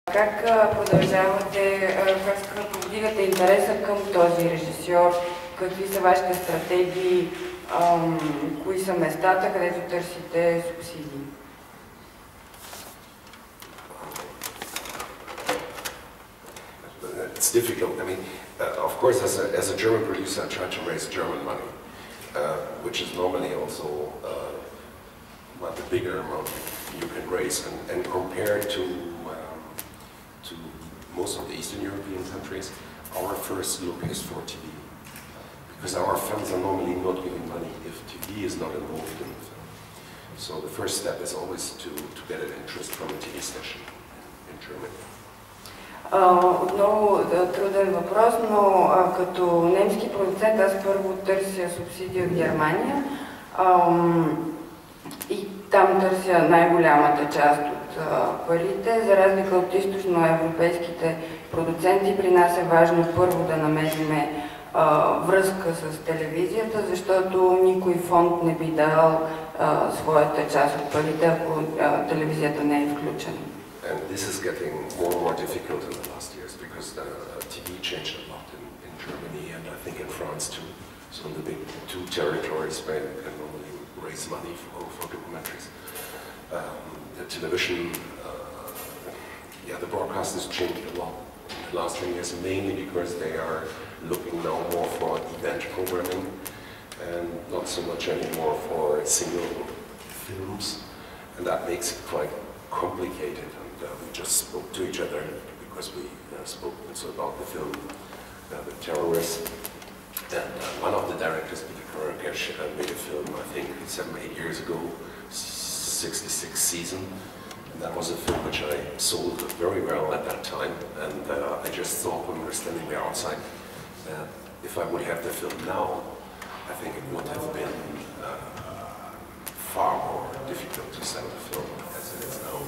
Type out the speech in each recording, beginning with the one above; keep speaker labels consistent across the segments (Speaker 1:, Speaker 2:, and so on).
Speaker 1: Как продължавате, как повдигате интереса към този режисьор? Какви са вашите стратегии? Кои са местата, където търсите субсидии?
Speaker 2: It's difficult. I mean, of course, as a German producer, I try to raise German money, which is normally also the bigger amount you can raise, and compared to most of the Eastern European countries, our first look is for TV, because our films are normally not giving money if TV is not involved in the film. So the first step is always to get an interest from a TV station in Germany.
Speaker 1: Отново труден въпрос, но като немски продуцент аз първо търся субсидия от Германия и там търся най-голямата част от парите. За разлика от източноевропейските продуценти, при нас е важно първо да намерим връзка с телевизията, защото никой фонд не би дал своята част от парите, ако телевизията не е включена.
Speaker 2: And this is getting more and more difficult in the last years because TV changed a lot in Germany and I think in France too. So in the big two territories where you can normally raise money for documentaries. The television, the broadcast has changed a lot in the last 10 years, mainly because they are looking now more for event programming and not so much anymore for single films, and that makes it quite complicated. We just spoke to each other because we spoke also about the film, The Terrorist. And one of the directors, Peter Karakesh, made a film, I think 7-8 years ago, 66 Season. And that was a film which I sold very well at that time. And I just thought when we were standing there outside, if I would have the film now, I think it would have been far more difficult to sell the film as it is now.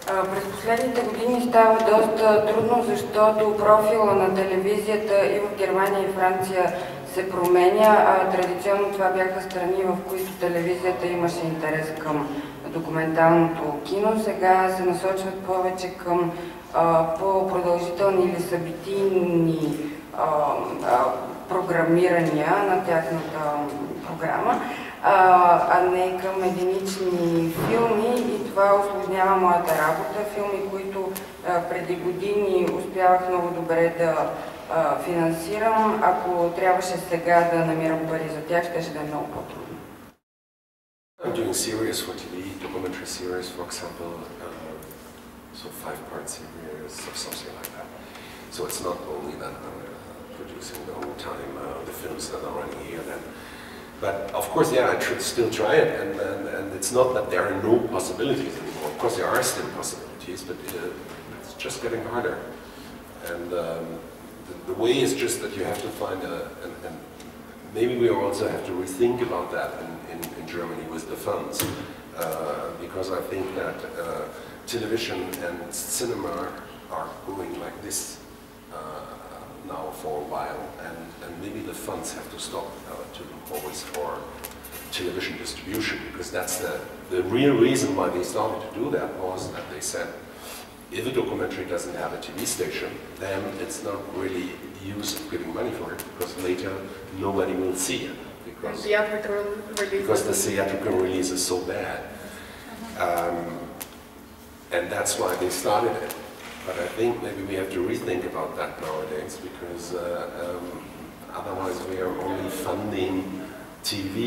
Speaker 1: През последните години става доста трудно, защото профила на телевизията и в Германия и Франция се променя. Традиционно това бяха страни, в които телевизията имаше интерес към документалното кино. Сега се насочват повече към по-продължителни или събитийни програмирания на тяхната програма, а не към единични филми, и това усложнява моята работа. Филми, които преди години успявах много добре да финансирам, ако трябваше сега да намирам пари за тях, ще да е много по-трудно.
Speaker 2: I'm doing series for TV, documentary series, for example, so 5-part series or something like that. So it's not only that I'm producing the whole time the films that are running here then. But of course, I still try it, and it's not that there are no possibilities anymore. Of course, there are still possibilities, but it's just getting harder. And the way is just that you have to find and maybe we also have to rethink about that in Germany with the funds, because I think that television and cinema are going like this now for a while, and maybe the funds have to stop to always for television distribution, because that's the real reason why they started to do that was that they said if a documentary doesn't have a TV station, then it's not really use of giving money for it, because later nobody will see it because the theatrical release is so bad, and that's why they started it. But I think maybe we have to rethink about that nowadays, because otherwise we are only funding TV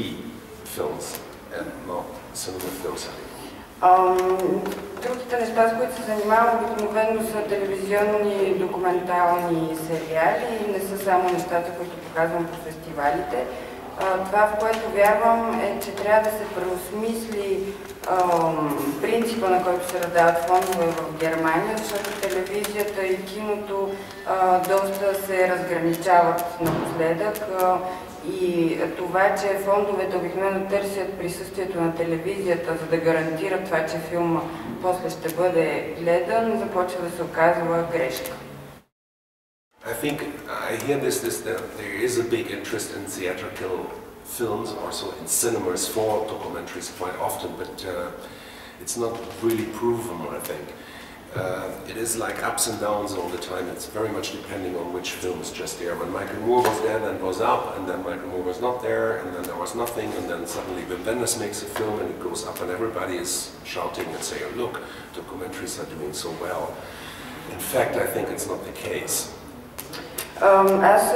Speaker 2: films and not cinema films anymore.
Speaker 1: Другите неща, с които се занимавам, обикновено са телевизионни документални сериали и не са само нещата, които показвам по фестивалите. Това, в което вярвам, е, че трябва да се преосмисли принципа, на който се раздават фондове в Германия, защото телевизията и киното доста се разграничават напоследък. И това, че фондовете обикновено търсят присъствието на телевизията, за да гарантират това, че филма после ще бъде гледан, започва да се оказва грешка.
Speaker 2: I think I hear that there is a big interest in theatrical films, also in cinemas for documentaries quite often, but it's not really proven, I think. it is like ups and downs all the time. It's very much depending on which film is just there. When Michael Moore was there, then it was up, and then Michael Moore was not there, and then there was nothing, and then suddenly Wim Wenders makes a film and it goes up and everybody is shouting and saying, look, documentaries are doing so well. In fact, I think it's not the case.
Speaker 1: Аз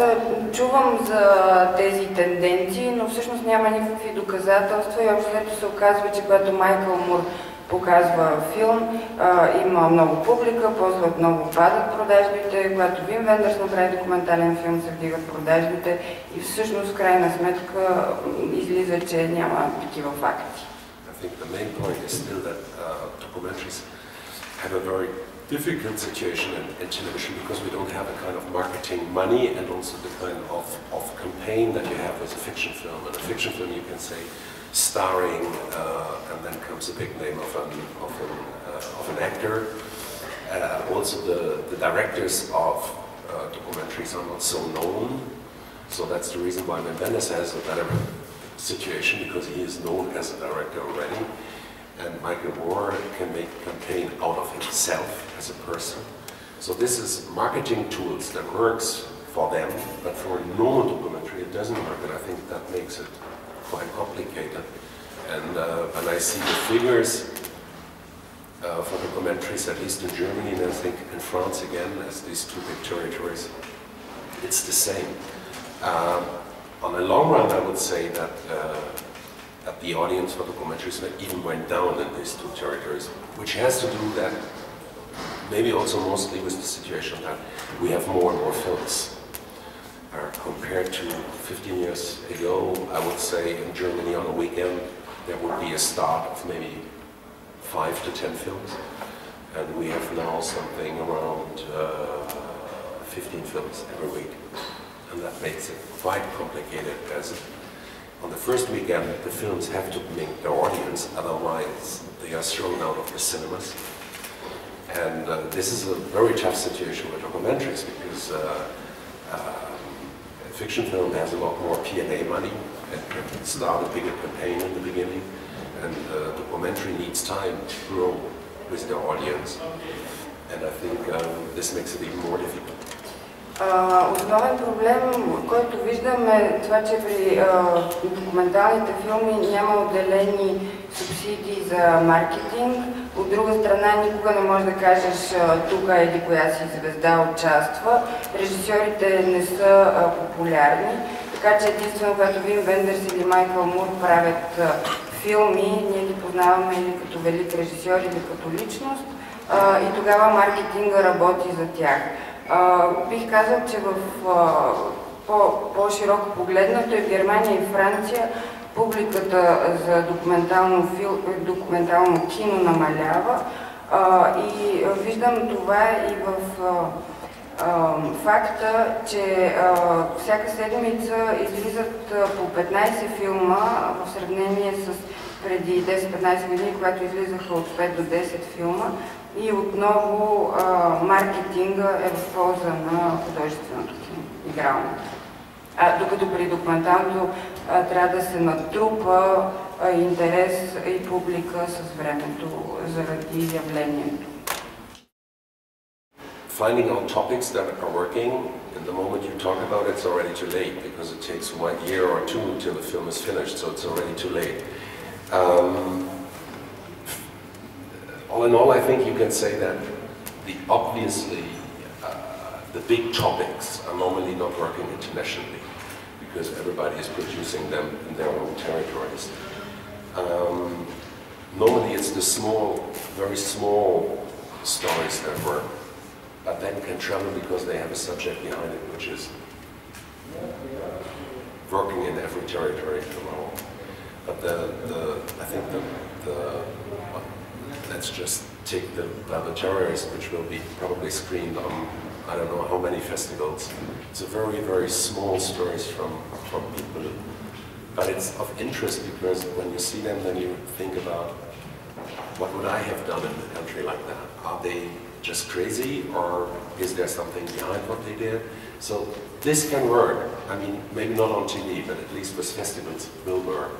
Speaker 1: чувам за тези тенденции, но всъщност няма никакви доказателства и общо взето се оказва, че когато Майкъл Мур показва филм, има много публика, после отново падат продажбите, когато Вим Вендърс направи документален филм, се вдигат продажбите и всъщност в крайна сметка излиза, че няма такива факти.
Speaker 2: I think the main point is still that documentaries have a very difficult situation in television because we don't have a kind of marketing money and also the kind of campaign that you have with a fiction film. In a fiction film you can say starring and then comes a big name of an actor. Also the directors of documentaries are not so known, so that's the reason why Wim Wenders has a better situation because he is known as a director already. And Michael Moore can make a campaign out of himself as a person. So this is marketing tools that works for them, but for a normal documentary it doesn't work, and I think that makes it quite complicated. And when I see the figures for documentaries, at least in Germany, and I think in France again, as these two big territories, it's the same. On the long run, I would say that the audience for documentaries even went down in these two territories, which has to do that maybe also mostly with the situation that we have more and more films. Compared to 15 years ago, I would say in Germany on a weekend there would be a start of maybe 5 to 10 films, and we have now something around 15 films every week, and that makes it quite complicated as on the first weekend, the films have to make their audience, otherwise they are thrown out of the cinemas. And this is a very tough situation with documentaries because a fiction film has a lot more P&A money and can start a bigger campaign in the beginning. And documentary needs time to grow with the audience. And I think this makes it even more difficult.
Speaker 1: Основен проблем, който виждам е това, че при документалните филми няма отделени субсидии за маркетинг. От друга страна, никога не можеш да кажеш тук еди коя си звезда участва. Режисьорите не са популярни, така че единствено, когато Вим Вендърс или Майкъл Мур правят филми, ние ги познаваме или като велик режисьор, или като личност и тогава маркетинга работи за тях. Бих казал, че в по-широко погледнато в Германия и Франция публиката за документално кино намалява и виждам това и в факта, че всяка седмица излизат по 15 филма в сравнение с преди 10-15 години, когато излизаха от 5 до 10 филма. И отново маркетинга е в полза на художественото кино, игралното. Докато при документалното трябва да се натрупа интерес и публика с времето заради явлението.
Speaker 2: Finding out topics that are working, and the moment you talk about it, it's already too late because it takes 1 year or 2 until the film is finished, so it's already too late. All in all, I think you can say that obviously the big topics are normally not working internationally because everybody is producing them in their own territories. Normally it's the small, very small stories that work, but then can travel because they have a subject behind it which is working in every territory in the world. But I think let's just take the Terrorist, which will be probably screened on I don't know how many festivals. It's a very, very small stories from people, but it's of interest because when you see them, then you think about what would I have done in a country like that? Are they just crazy, or is there something behind what they did? So this can work. I mean, maybe not on TV, but at least with festivals it will work.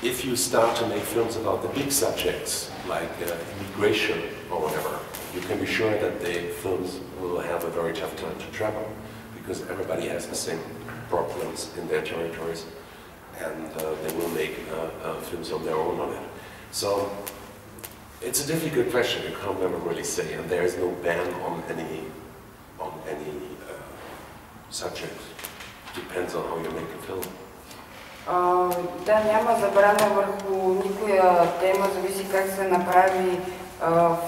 Speaker 2: If you start to make films about the big subjects, like immigration or whatever, you can be sure that the films will have a very tough time to travel, because everybody has the same problems in their territories, and they will make films on their own on it. So it's a difficult question. You can't never really say, and there is no ban on any subject. Depends on how you make a film.
Speaker 1: Да, няма забрана върху никоя тема, зависи как се направи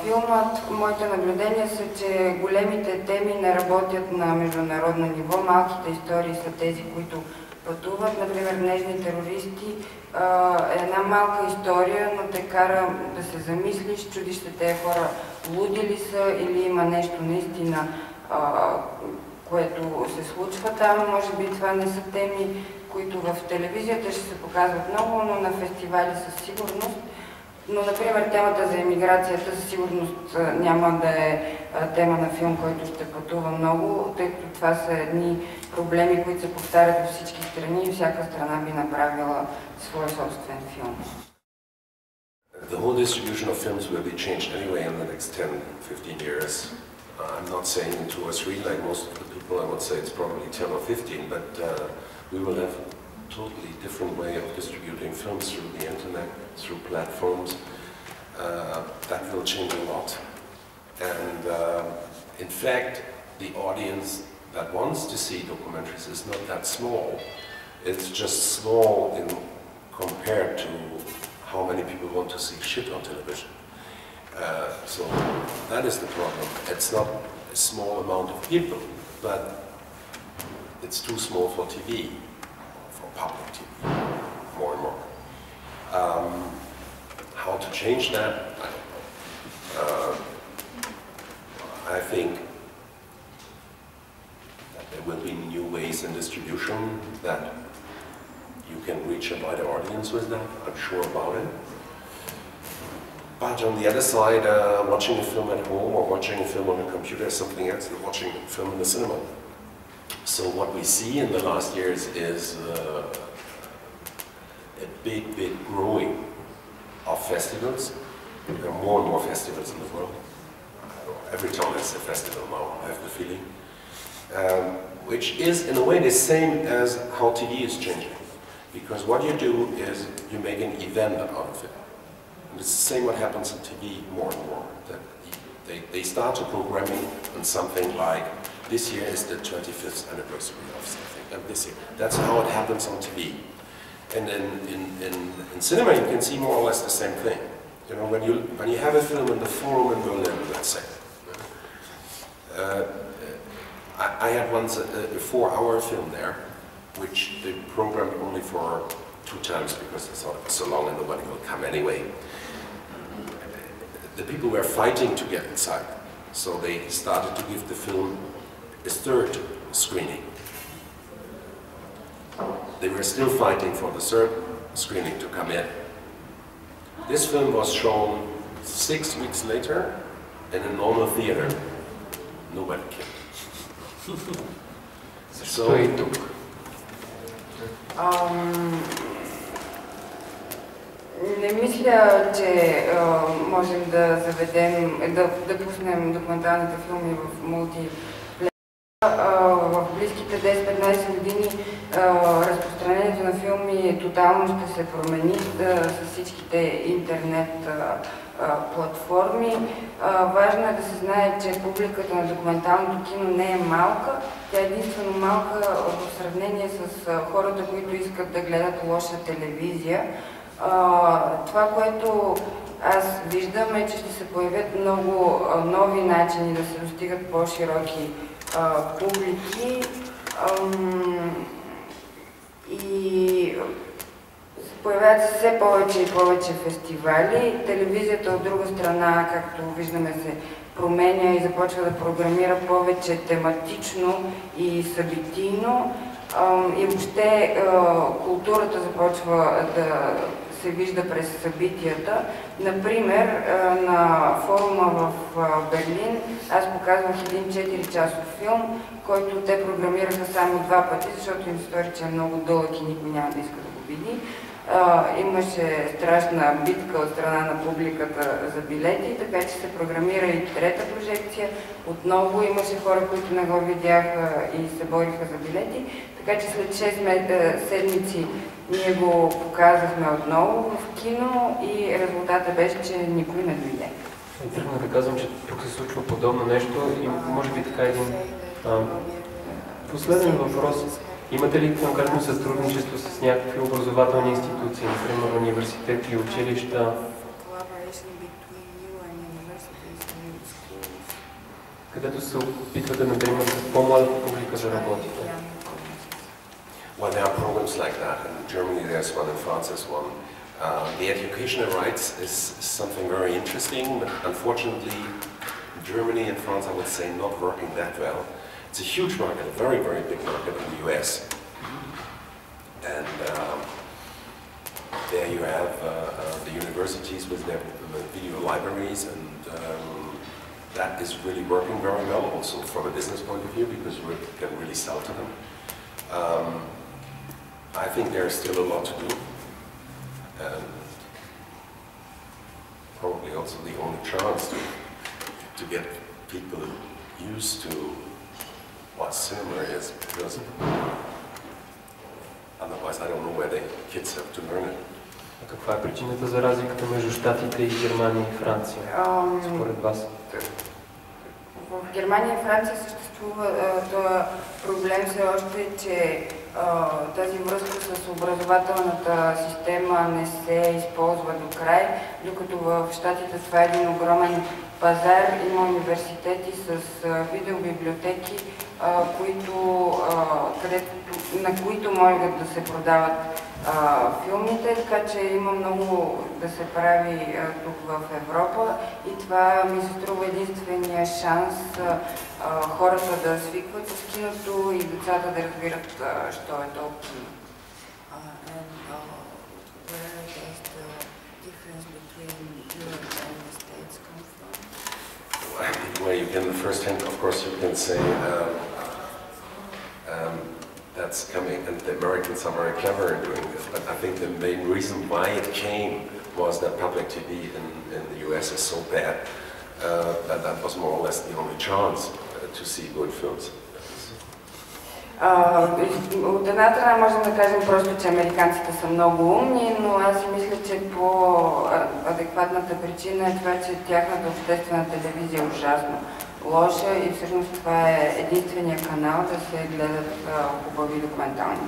Speaker 1: филмът. Моите наблюдения са, че големите теми не работят на международно ниво. Малките истории са тези, които пътуват. Например, Нежни терористи е една малка история, но те кара да се замислиш, чудиш се тези хора луди ли са или има нещо наистина, което се случва там. Може би това не са теми, които в телевизията ще се показват много, но на фестивали със сигурност. Но, например, темата за емиграцията със сигурност няма да е тема на филм, който ще пътува много, тъй като това са едни проблеми, които се повтарят във всички страни и всяка страна би направила свой собствен филм.
Speaker 2: The whole distribution of films will be changed anyway in the next 10-15 years. I'm not saying 2 or 3 like most of the people. I would say it's probably 10 or 15, but we will have a totally different way of distributing films through the internet, through platforms. That will change a lot. And in fact, the audience that wants to see documentaries is not that small. It's just small in compared to how many people want to see shit on television. So that is the problem. It's not a small amount of people, but it's too small for TV, for public TV, more and more. How to change that? I think that there will be new ways in distribution that you can reach a wider audience with that. I'm sure about it. But on the other side, watching a film at home or watching a film on a computer is something else than watching a film in the cinema. So what we see in the last years is a big growing of festivals. There are more and more festivals in the world. Every town has a festival now, I have the feeling. Which is in a way the same as how TV is changing. Because what you do is you make an event out of it. And it's the same what happens on TV more and more. That they start a programming on something like, this year is the 25th anniversary of something, and this year. That's how it happens on TV. And in cinema you can see more or less the same thing. You know, when you have a film in the Forum in Berlin, let's say. I had once a 4-hour film there, which they programmed only for 2 times because they thought it was so long and nobody will come anyway. The people were fighting to get inside, so they started to give the film a 3rd screening. They were still fighting for the 3rd screening to come in. This film was shown 6 weeks later in a normal theater. Nobody came. So,
Speaker 1: не мисля, че можем да заведем, да пуснем документалните филми в мултиплеер. В близките 10-15 години разпространението на филми тотално ще се промени с всичките интернет платформи. Важно е да се знае, че публиката на документалното кино не е малка. Тя е единствено малка в сравнение с хората, които искат да гледат лоша телевизия. Това, което аз виждам, е, че ще се появят много нови начини да се достигат по-широки публики и появяват се все повече и повече фестивали. Телевизията от друга страна, както виждаме, се променя и започва да програмира повече тематично и събитийно. И въобще културата започва да се вижда през събитията. Например, на форума в Берлин аз показвах един 4-часов филм, който те програмираха само 2 пъти, защото им стори, че е много дълъг и никой няма да иска да го види. Имаше страшна битка от страна на публиката за билети, така че се програмира и трета прожекция. Отново имаше хора, които не го видяха и се бориха за билети, така че след 6 седмици ние го показахме отново в кино и резултата беше, че никой не дойде.
Speaker 3: Тръгна да казвам, че тук се случва подобно нещо и може би така един последен въпрос. Имате ли конкретно сътрудничество с някакви образователни институции, например университети и училища? Където се опитвате, например, с по-младата публика да работите?
Speaker 2: Well, there are programs like that. In Germany there's one, in France there's one. The educational rights is something very interesting, but unfortunately Germany and France, I would say, not working that well. It's a huge market, a very, very big market in the US. And there you have the universities with their video libraries, and that is really working very well also from a business point of view, because we can really sell to them. I think there's still a lot to do, and probably also the only chance to get people used to what cinema is, because otherwise I don't know where the kids have to learn it.
Speaker 3: Каква е причината за разликата между Щатите и Германия и Франция, според вас?
Speaker 1: В Германия и Франция съществува този проблем все още, че тази връзка с образователната система не се използва до край, докато в Щатите това е един огромен пазар, има университети с видеобиблиотеки, на които могат да се продават филмите, така че има много да се прави тук в Европа и това ми се струва единствения шанс хората да свикват с киното и децата да разбират, що е то кино.
Speaker 2: Well, you can, the first hint, of course, you can say that's coming, and the Americans are very clever in doing this, but I think the main reason why it came was that public TV in the US is so bad that was more or less the only chance to see good films.
Speaker 1: От една страна можем да кажем просто, че американците са много умни, но аз си мисля, че по-адекватната причина е това, че тяхната обществена телевизия е ужасно лоша и всъщност това е единствения канал да се гледат хубави документални.